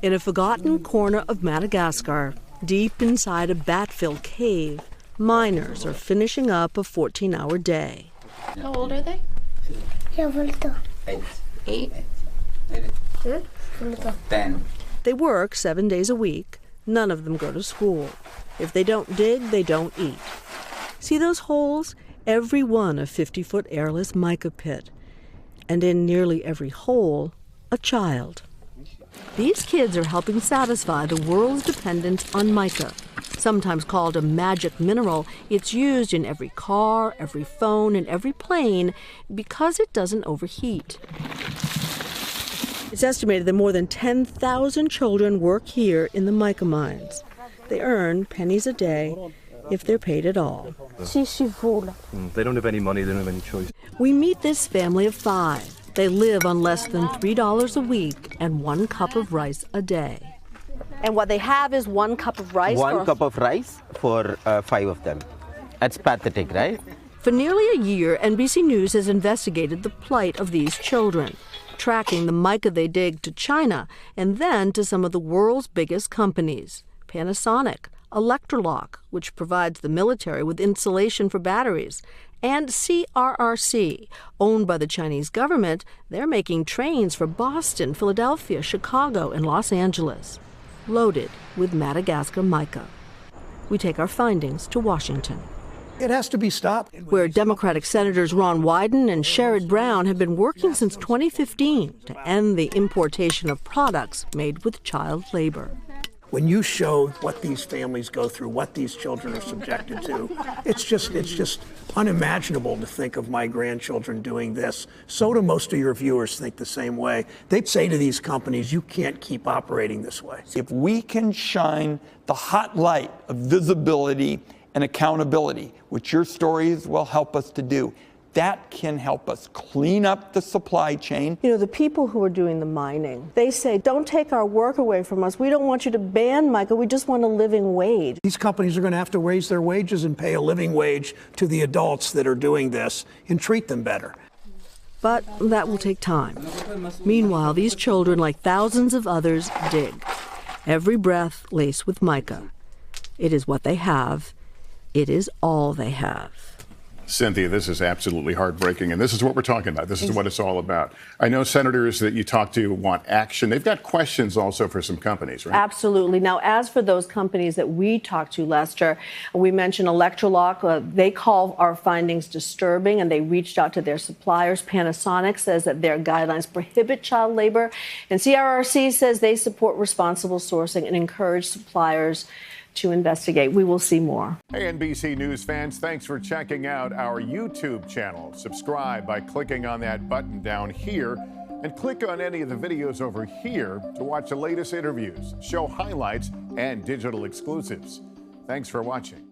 In a forgotten corner of Madagascar, deep inside a bat-filled cave, miners are finishing up a 14-hour day. How old are they? 8. 10. They work 7 days a week. None of them go to school. If they don't dig, they don't eat. See those holes? Every one a 50-foot airless mica pit. And in nearly every hole, a child. These kids are helping satisfy the world's dependence on mica. Sometimes called a magic mineral, it's used in every car, every phone, and every plane because it doesn't overheat. It's estimated that more than 10,000 children work here in the mica mines. They earn pennies a day if they're paid at all. They don't have any money, they don't have any choice. We meet this family of 5. They live on less than $3 a week and 1 cup of rice a day. And what they have is 1 cup of rice? 1 cup of rice for 5 of them. That's pathetic, right? For nearly a year, NBC News has investigated the plight of these children, tracking the mica they dig to China and then to some of the world's biggest companies. Panasonic, Electrolux, which provides the military with insulation for batteries, and CRRC, owned by the Chinese government. They're making trains for Boston, Philadelphia, Chicago, and Los Angeles, loaded with Madagascar mica. We take our findings to Washington, It has to be stopped. where Democratic Senators Ron Wyden and Sherrod Brown have been working since 2015 to end the importation of products made with child labor. When you show what these families go through, what these children are subjected to, it's just unimaginable to think of my grandchildren doing this. So do most of your viewers think the same way. They say to these companies, you can't keep operating this way. If we can shine the hot light of visibility and accountability, which your stories will help us to do, that can help us clean up the supply chain. You know, the people who are doing the mining, they say, don't take our work away from us. We don't want you to ban mica. We just want a living wage. These companies are going to have to raise their wages and pay a living wage to the adults that are doing this and treat them better. But that will take time. Meanwhile, these children, like thousands of others, dig. Every breath laced with mica. It is what they have. It is all they have. Cynthia, this is absolutely heartbreaking, and this is what we're talking about. This is what it's all about. I know senators that you talk to want action. They've got questions also for some companies, right? Absolutely. Now, as for those companies that we talked to, Lester, we mentioned Electrolux. They call our findings disturbing, and they reached out to their suppliers. Panasonic says that their guidelines prohibit child labor, and CRRC says they support responsible sourcing and encourage suppliers to investigate. We will see more. Hey, NBC News fans, thanks for checking out our YouTube channel. Subscribe by clicking on that button down here and click on any of the videos over here to watch the latest interviews, show highlights, and digital exclusives. Thanks for watching.